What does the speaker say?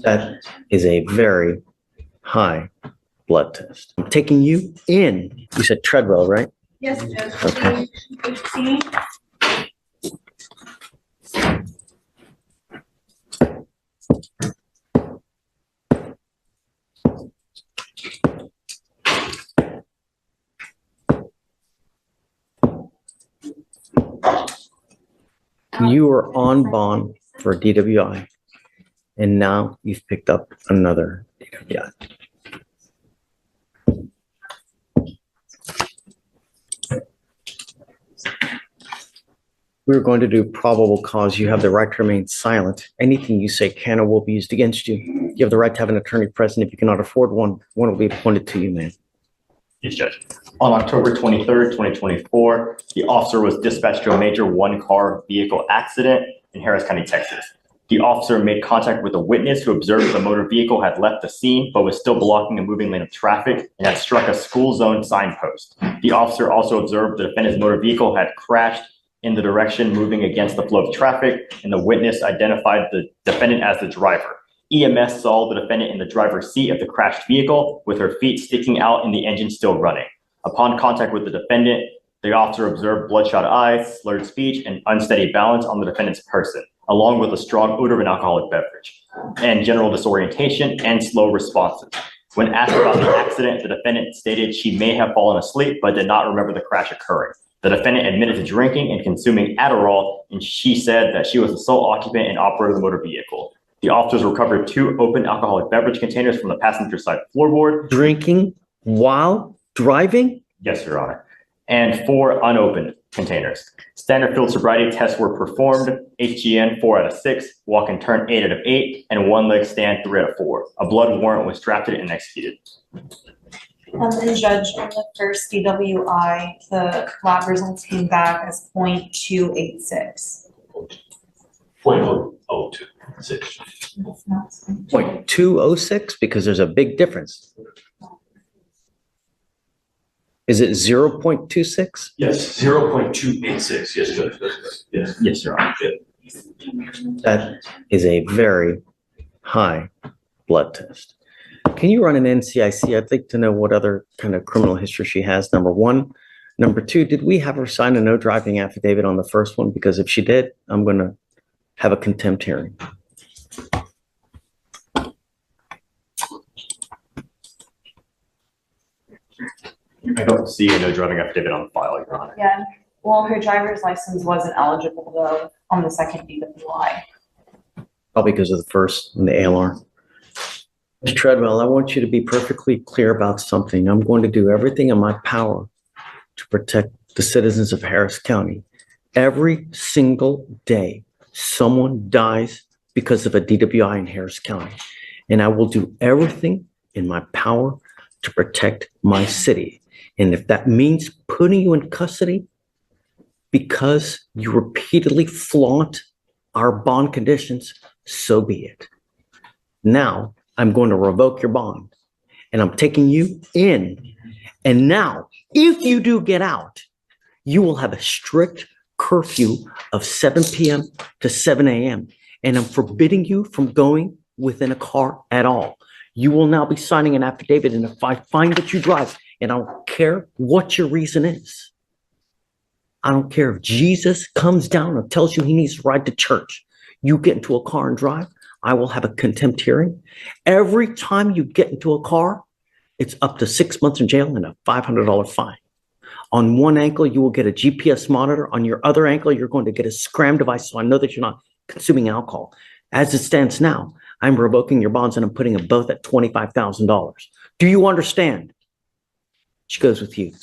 That is a very high blood test. I'm taking you in. You said Treadwell, right? Yes, Judge. Okay. 15. You were on bond for DWI, and now you've picked up another DWI. We're going to do probable cause. You have the right to remain silent. Anything you say can or will be used against you. You have the right to have an attorney present. If you cannot afford one, one will be appointed to you, man. Yes, Judge. On October 23rd, 2024, the officer was dispatched to a major one-car vehicle accident in Harris County, Texas. The officer made contact with a witness who observed the motor vehicle had left the scene but was still blocking a moving lane of traffic and had struck a school zone signpost. The officer also observed the defendant's motor vehicle had crashed in the direction moving against the flow of traffic, and the witness identified the defendant as the driver. EMS saw the defendant in the driver's seat of the crashed vehicle with her feet sticking out and the engine still running. Upon contact with the defendant, the officer observed bloodshot eyes, slurred speech, and unsteady balance on the defendant's person, along with a strong odor of an alcoholic beverage, and general disorientation and slow responses. When asked about the accident, the defendant stated she may have fallen asleep but did not remember the crash occurring. The defendant admitted to drinking and consuming Adderall, and she said that she was the sole occupant and operator of the motor vehicle. The officers recovered 2 open alcoholic beverage containers from the passenger side floorboard. Drinking while driving? Yes, Your Honor. And 4 unopened containers. Standard field sobriety tests were performed. HGN 4 out of 6, walk and turn 8 out of 8, and 1 leg stand 3 out of 4. A blood warrant was drafted and executed. And Judge, on the first DWI, the lab results came back as 0.286. 0.026. 0.206, because there's a big difference. Is it 0.26? Yes, 0.286. Yes, Judge. Yes. Yes, Your Honor. That is a very high blood test. Can you run an NCIC? I'd like to know what other kind of criminal history she has, number one. Number two, did we have her sign a no driving affidavit on the first one? Because if she did, I'm going to have a contempt hearing. I don't see a no driving affidavit on the file, Your Honor. Yeah, well, her driver's license wasn't eligible though on the second DWI. Probably because of the first and the ALR. Ms. Treadwell, I want you to be perfectly clear about something. I'm going to do everything in my power to protect the citizens of Harris County. Every single day, someone dies because of a DWI in Harris County. And I will do everything in my power to protect my city. And if that means putting you in custody because you repeatedly flaunt our bond conditions, so be it. Now, I'm going to revoke your bond and I'm taking you in. And now, if you do get out, you will have a strict curfew of 7 p.m. to 7 a.m. And I'm forbidding you from going within a car at all. You will now be signing an affidavit. And if I find that you drive, and I don't care what your reason is, I don't care if Jesus comes down and tells you he needs to ride to church, you get into a car and drive, I will have a contempt hearing. Every time you get into a car, it's up to 6 months in jail and a $500 fine. On one ankle, you will get a GPS monitor. On your other ankle, you're going to get a SCRAM device, so I know that you're not consuming alcohol. As it stands now, I'm revoking your bonds and I'm putting them both at $25,000. Do you understand? She goes with you.